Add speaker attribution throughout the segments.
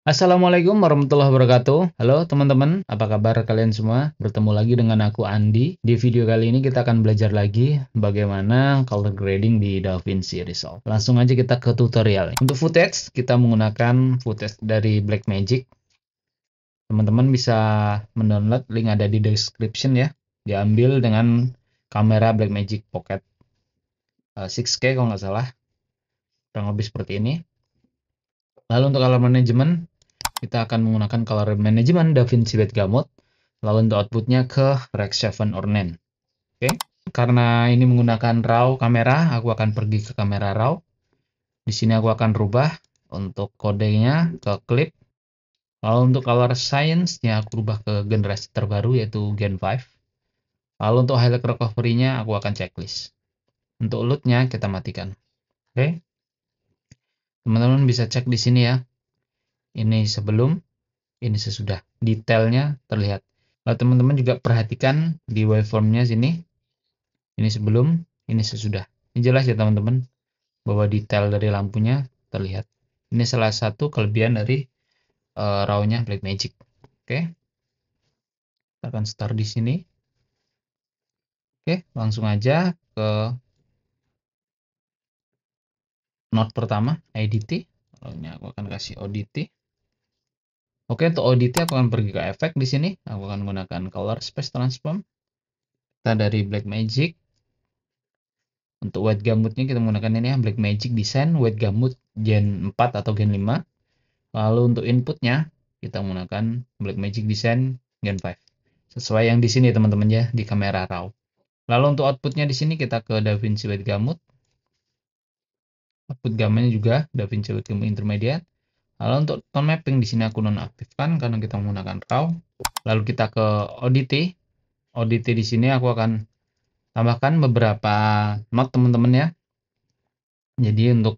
Speaker 1: Assalamualaikum warahmatullahi wabarakatuh. Halo teman-teman, apa kabar kalian semua? Bertemu lagi dengan aku Andi. Di video kali ini kita akan belajar lagi bagaimana color grading di DaVinci Resolve. Langsung aja kita ke tutorial. Untuk footage, kita menggunakan footage dari Blackmagic. Teman-teman bisa mendownload, link ada di description ya. Diambil dengan kamera Blackmagic Pocket 6K kalau nggak salah. Kurang lebih seperti ini. Lalu untuk color management, kita akan menggunakan color management DaVinci Wet Gamut. Lalu untuk outputnya ke Rec 7 or 9. Oke, karena ini menggunakan RAW kamera, aku akan pergi ke kamera RAW. Di sini aku akan rubah untuk kodenya ke clip. Lalu untuk color science-nya aku rubah ke generasi terbaru yaitu Gen 5. Lalu untuk highlight recovery-nya aku akan checklist. Untuk LUT-nya kita matikan. Oke, teman-teman bisa cek di sini ya. Ini sebelum, ini sesudah. Detailnya terlihat. Lalu teman-teman juga perhatikan di waveform-nya sini. Ini sebelum, ini sesudah. Ini jelas ya teman-teman, bahwa detail dari lampunya terlihat. Ini salah satu kelebihan dari RAW-nya Blackmagic. Oke, kita akan start di sini. Oke, langsung aja ke note pertama, ADT. Ini aku akan kasih ODT. Oke, untuk ODT aku akan pergi ke efek di sini. Aku akan menggunakan Color Space Transform. Kita dari Blackmagic. Untuk White Gamutnya kita menggunakan ini ya, Blackmagic Design White Gamut Gen 4 atau Gen 5. Lalu untuk inputnya kita menggunakan Blackmagic Design Gen 5. Sesuai yang di sini teman-teman ya, di kamera RAW. Lalu untuk outputnya di sini kita ke DaVinci White Gamut. Output gamanya juga DaVinci White Gamut Intermediate. Lalu untuk tone mapping di sini aku nonaktifkan karena kita menggunakan RAW. Lalu kita ke ODT. ODT di sini aku akan tambahkan beberapa note teman-teman ya. Jadi untuk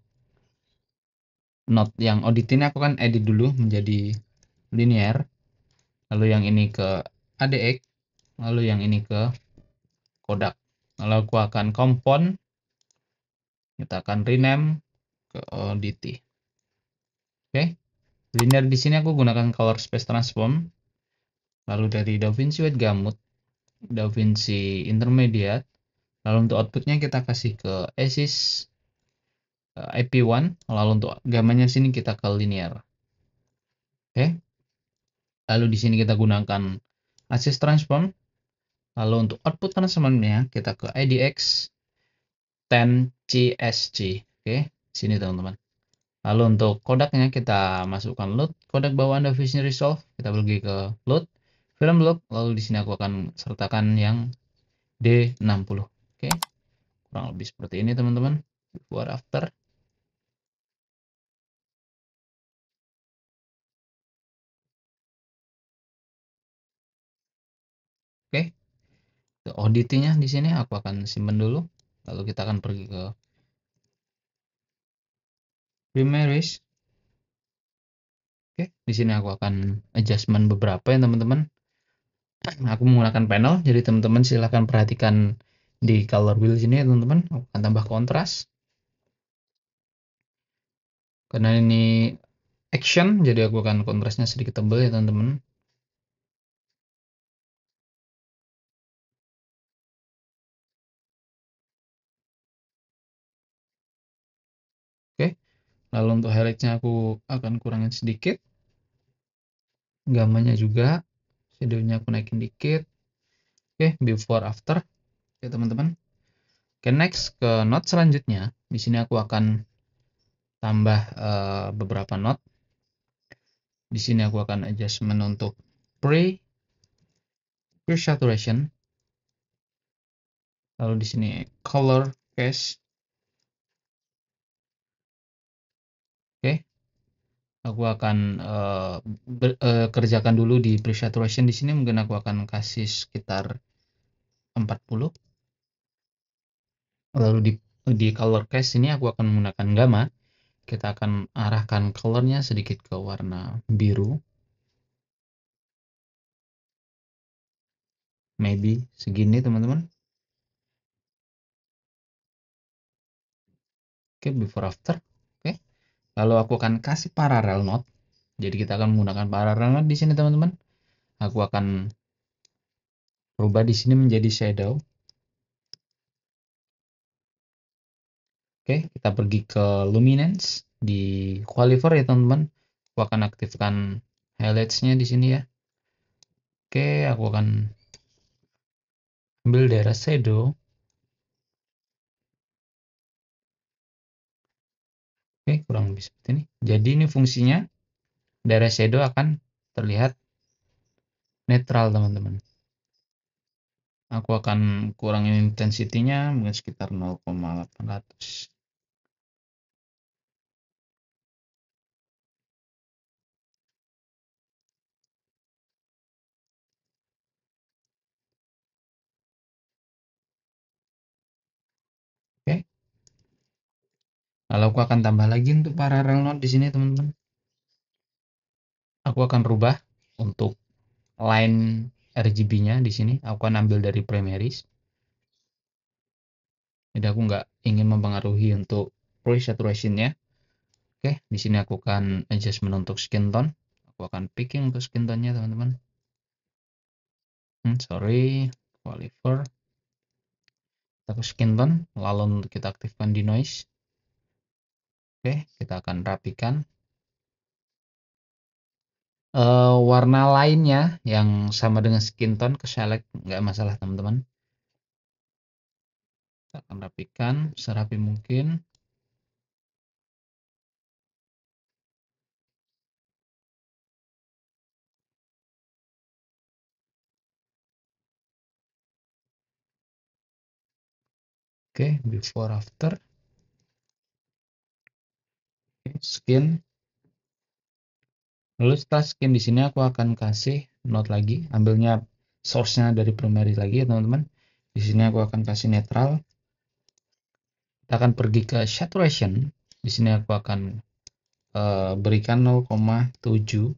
Speaker 1: note yang ODT ini aku akan edit dulu menjadi linear. Lalu yang ini ke ADX. Lalu yang ini ke Kodak. Lalu aku akan compound, kita akan rename ke ODT. Oke, linear di sini aku gunakan color space transform. Lalu dari DaVinci White Gamut, DaVinci Intermediate. Lalu untuk outputnya kita kasih ke Axis IP1. Lalu untuk gamanya sini kita ke linear. Oke, lalu di sini kita gunakan Axis transform. Lalu untuk output transformnya kita ke IDX 10 CSG. Oke, sini teman-teman. Lalu untuk kodaknya kita masukkan load, kodak bawaan DaVinci Resolve, kita pergi ke load, film load, lalu di sini aku akan sertakan yang D60. Oke, kurang lebih seperti ini teman-teman. Before after. Oke, ODT-nya di sini aku akan simpan dulu. Lalu kita akan pergi ke Primaries. Oke, di sini aku akan adjustment beberapa ya teman-teman. Aku menggunakan panel, jadi teman-teman silahkan perhatikan di color wheel sini ya teman-teman. Aku akan tambah kontras. Karena ini action, jadi aku akan kontrasnya sedikit tebal ya teman-teman. Oke, lalu untuk highlightnya aku akan kurangin sedikit. Gamanya juga, shadownya aku naikin dikit. Oke, before after ya teman-teman. Oke, next ke note selanjutnya. Di sini aku akan tambah beberapa note. Di sini aku akan adjustment untuk pre-saturation. Lalu di sini color case. Oke, aku akan kerjakan dulu di pre-saturation. Di sini mungkin aku akan kasih sekitar 40. Lalu di color case ini aku akan menggunakan gamma. Kita akan arahkan colornya sedikit ke warna biru. Maybe segini teman-teman. Oke, before after. Oke, lalu aku akan kasih parallel node. Jadi kita akan menggunakan parallel di sini teman-teman. Aku akan rubah di sini menjadi shadow. Oke, kita pergi ke luminance di qualifier ya teman-teman. Aku akan aktifkan highlights-nya di sini ya. Oke, aku akan ambil daerah shadow. Oke, kurang lebih seperti ini. Jadi ini fungsinya daerah shadow akan terlihat netral teman-teman. Aku akan kurangin intensity-nya mungkin sekitar 0,800. Oke. Lalu aku akan tambah lagi untuk parallel node di sini teman-teman. Aku akan rubah untuk line RGB-nya di sini. Aku akan ambil dari primaries. Jadi aku nggak ingin mempengaruhi untuk pre-saturation-nya. Oke, di sini aku akan adjustment untuk skin tone. Aku akan picking untuk skin tone-nya teman-teman. Sorry, qualifier. Kita skin tone, lalu kita aktifkan di noise. Oke, kita akan rapikan. Warna lainnya yang sama dengan skin tone ke select nggak masalah teman-teman. Kita akan rapikan serapi mungkin. Oke, before after. Oke, skin. Lalu setelah skin di sini aku akan kasih node lagi, ambilnya source-nya dari primary lagi ya teman-teman. Di sini aku akan kasih netral. Kita akan pergi ke saturation. Di sini aku akan berikan 0,7.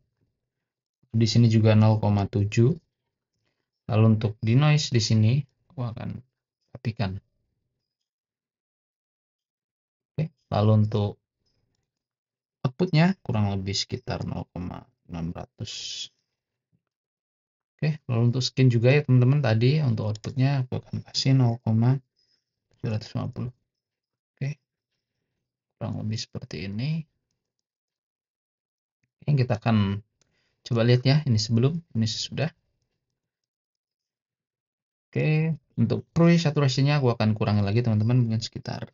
Speaker 1: Di sini juga 0,7. Lalu untuk di noise di sini aku akan rapikan. Oke, lalu untuk outputnya kurang lebih sekitar 0,600. Oke, lalu untuk skin juga ya teman-teman, tadi untuk outputnya aku akan kasih 0,750. Oke, kurang lebih seperti ini. Oke, kita akan coba lihat ya, ini sebelum, ini sesudah. Oke, untuk pre-saturasinya aku akan kurangi lagi teman-teman, mungkin sekitar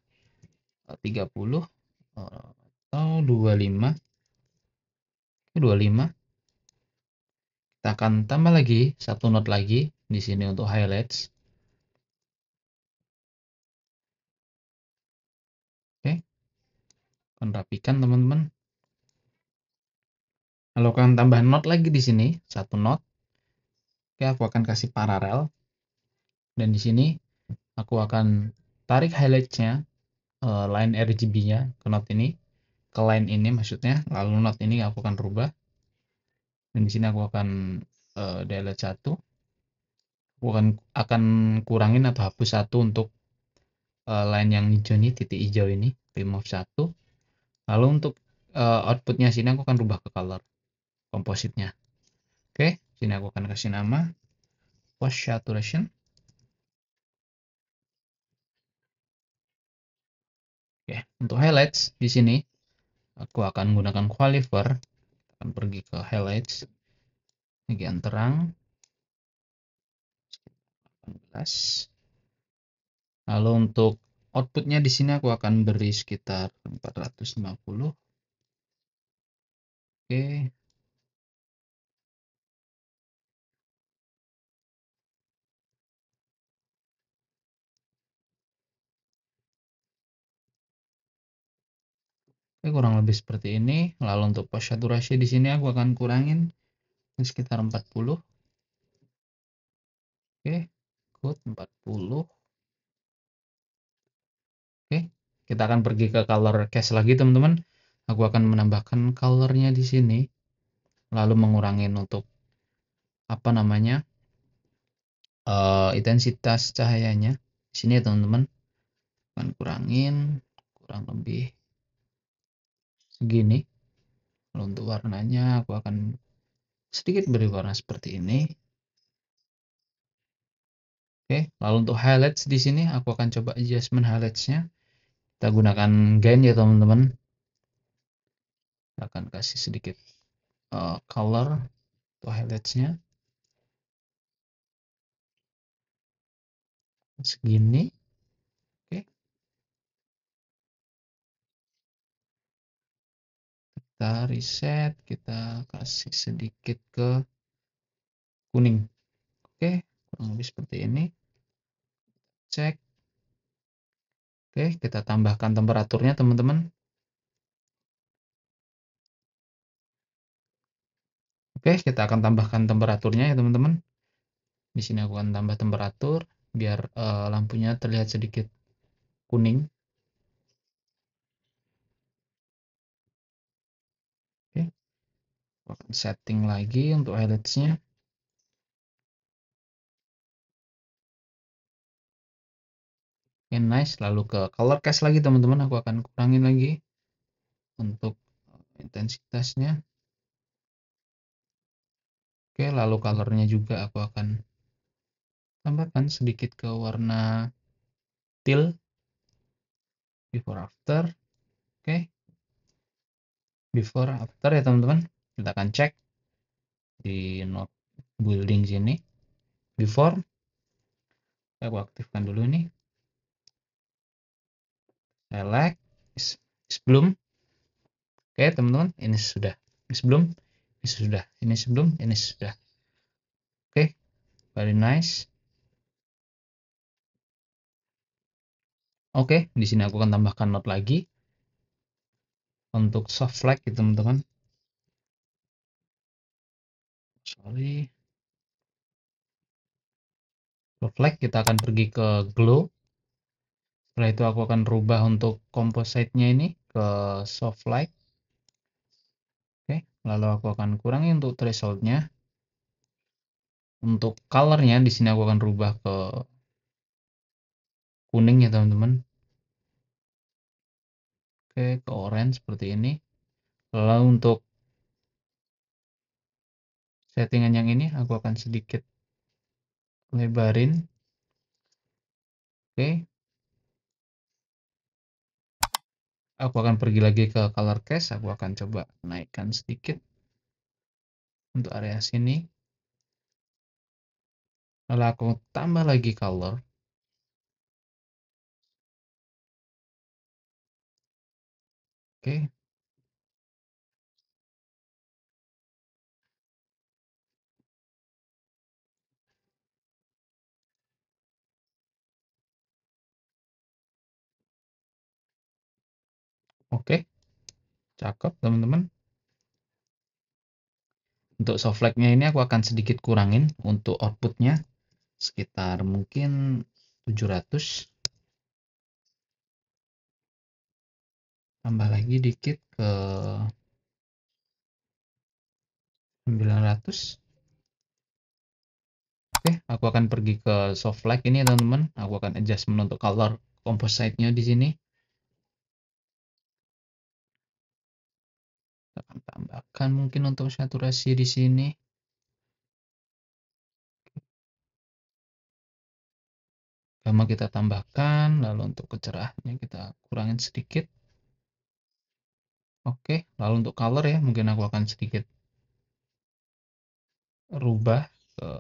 Speaker 1: 30 atau 25. Oke, 25. Kita akan tambah lagi satu node lagi di sini untuk highlights. Oke, akan rapikan teman-teman. Lalu akan tambah node lagi di sini, satu node. Oke, aku akan kasih paralel. Dan di sini aku akan tarik highlights-nya, line RGB-nya ke node ini, ke line ini maksudnya. Lalu node ini aku akan rubah. Dan di sini aku akan delete 1. Aku akan kurangin atau hapus 1 untuk line yang hijau ini, titik hijau ini, remove 1. Lalu untuk outputnya sini aku akan rubah ke color kompositnya. Oke, sini aku akan kasih nama post saturation. Oke, untuk highlights di sini aku akan menggunakan qualifier. Akan pergi ke highlights, bagian terang 18. Lalu untuk outputnya di sini aku akan beri sekitar 450. Oke. Oke, kurang lebih seperti ini. Lalu untuk post saturasi di sini aku akan kurangin sekitar 40. Oke, good 40. Oke, kita akan pergi ke color cache lagi teman-teman. Aku akan menambahkan colornya di sini, lalu mengurangin untuk apa namanya intensitas cahayanya di sini ya teman-teman. Akan kurangin kurang lebih segini. Lalu untuk warnanya aku akan sedikit beri warna seperti ini. Oke, lalu untuk highlights di sini aku akan coba adjustment highlights-nya. Kita gunakan gain ya teman-teman. Kita akan kasih sedikit color untuk highlights-nya. Segini. Oke. Kita reset, kita kasih sedikit ke kuning. Oke, kurang lebih seperti ini. Cek. Oke, kita tambahkan temperaturnya teman-teman. Oke, kita akan tambahkan temperaturnya ya teman-teman. Di sini aku akan tambah temperatur biar lampunya terlihat sedikit kuning. Oke, aku akan setting lagi untuk highlights-nya. Oke, nice. Lalu ke color cast lagi teman-teman. Aku akan kurangin lagi untuk intensitasnya. Oke, lalu colornya juga aku akan tambahkan sedikit ke warna teal. Before after. Oke, before after ya teman-teman. Kita akan cek di node building sini. Before. Aku aktifkan dulu nih. Select. Sebelum. Oke teman-teman, ini sudah. Ini sebelum. Ini sudah. Ini sebelum. Ini sudah. Oke, very nice. Oke, di sini aku akan tambahkan node lagi untuk soft flag gitu teman-teman. Sorry. Soft flag kita akan pergi ke glow. Setelah itu aku akan rubah untuk composite-nya ini ke soft light. Oke, lalu aku akan kurangi untuk threshold-nya. Untuk color-nya di sini aku akan rubah ke kuning ya teman-teman. Oke, ke orange seperti ini. Lalu untuk settingan yang ini aku akan sedikit lebarin. Oke. Aku akan pergi lagi ke color cast. Aku akan coba naikkan sedikit untuk area sini. Lalu aku tambah lagi color. Oke. Oke. Cakep teman-teman. Untuk soft light-nya ini aku akan sedikit kurangin untuk outputnya. Sekitar mungkin 700. Tambah lagi dikit ke 900. Oke, aku akan pergi ke soft light ini teman-teman. Aku akan adjustment untuk color composite-nya di sini. Kita akan tambahkan mungkin untuk saturasi di sini. Gamma kita tambahkan, lalu untuk kecerahannya kita kurangin sedikit. Oke, lalu untuk color ya, mungkin aku akan sedikit rubah ke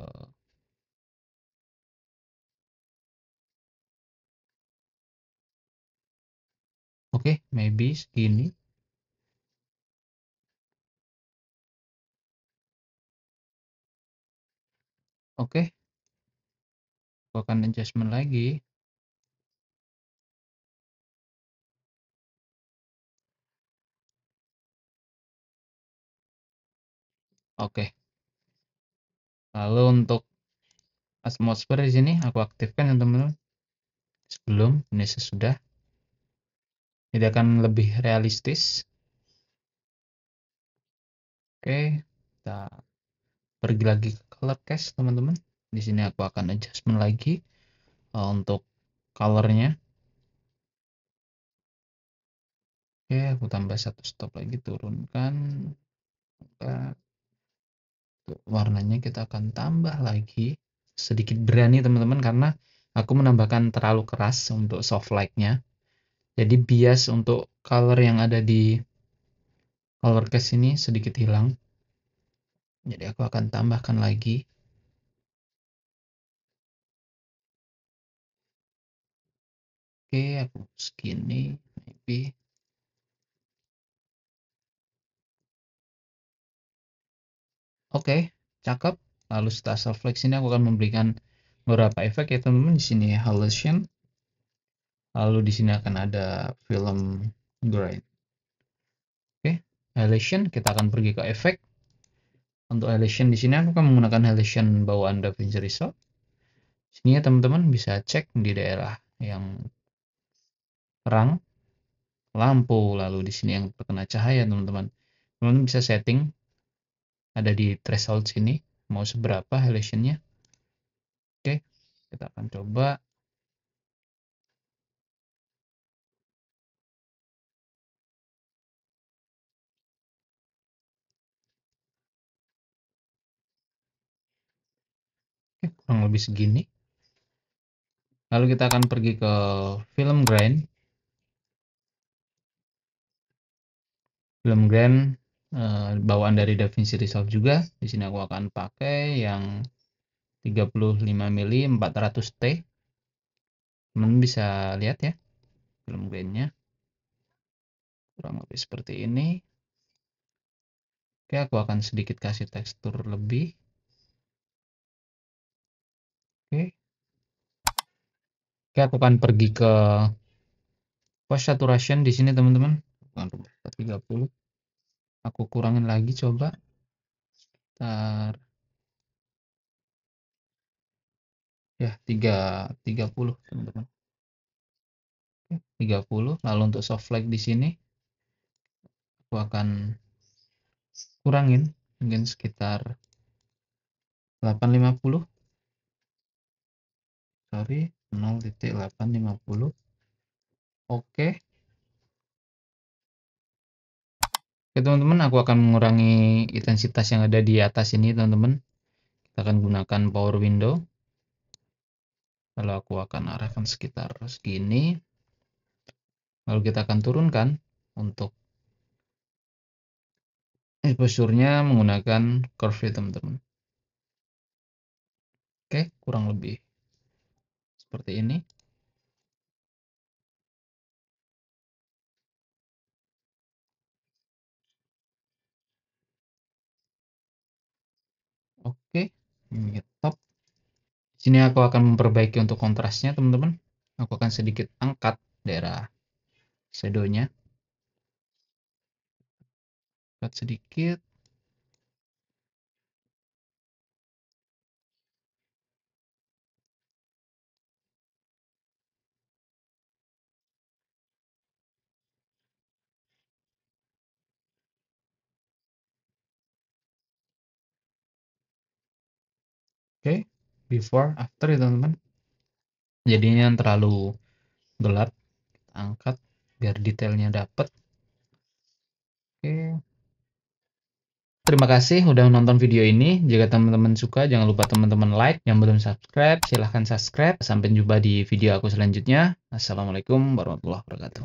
Speaker 1: oke, maybe segini. Oke, aku akan adjustment lagi. Oke. Lalu untuk atmosfer di sini aku aktifkan ya teman-teman. Sebelum ini sesudah. Jadi akan lebih realistis. Oke, kita pergi lagi ke color cast teman-teman. Di sini aku akan adjustment lagi untuk colornya. Oke, aku tambah satu stop lagi, turunkan. Warnanya kita akan tambah lagi. Sedikit berani teman-teman, karena aku menambahkan terlalu keras untuk soft light-nya. Jadi bias untuk color yang ada di color cast ini sedikit hilang. Jadi aku akan tambahkan lagi. Oke, aku segini, maybe. Oke, cakep. Lalu setelah soft light ini aku akan memberikan beberapa efek ya teman-teman. Di sini hallucination. Lalu di sini akan ada film grain. Oke, hallucination kita akan pergi ke efek. Untuk hallucination di sini aku akan menggunakan hallucination bawaan DaVinci Resolve. Sini ya teman-teman bisa cek di daerah yang terang, lampu, lalu di sini yang terkena cahaya teman-teman. Teman-teman bisa setting ada di threshold sini mau seberapa hallucinationnya. Oke, kita akan coba. Oke, kurang lebih segini. Lalu kita akan pergi ke film grain. Film grain bawaan dari DaVinci Resolve juga. Di sini aku akan pakai yang 35 mili 400T. Teman bisa lihat ya film grainnya. Kurang lebih seperti ini. Oke, aku akan sedikit kasih tekstur lebih. Oke. Oke, aku akan pergi ke post saturation di sini teman-teman. 30. Aku kurangin lagi coba. Sekitar ya 30 teman-teman. 30. Lalu untuk soft light di sini aku akan kurangin mungkin sekitar 850. Sorry, 0.850. Oke. Oke teman-teman, aku akan mengurangi intensitas yang ada di atas ini teman-teman. Kita akan gunakan power window. Lalu aku akan arahkan sekitar segini. Lalu kita akan turunkan untuk exposure-nya menggunakan curve teman-teman. Oke, kurang lebih seperti ini. Oke, ini top. Sini aku akan memperbaiki untuk kontrasnya teman-teman. Aku akan sedikit angkat daerah shadow-nya. Angkat sedikit. Oke, before after ya teman-teman. Jadinya terlalu gelap, kita angkat biar detailnya dapat. Oke. Terima kasih udah nonton video ini. Jika teman-teman suka, jangan lupa teman-teman like. Yang belum subscribe, silahkan subscribe. Sampai jumpa di video aku selanjutnya. Assalamualaikum warahmatullahi wabarakatuh.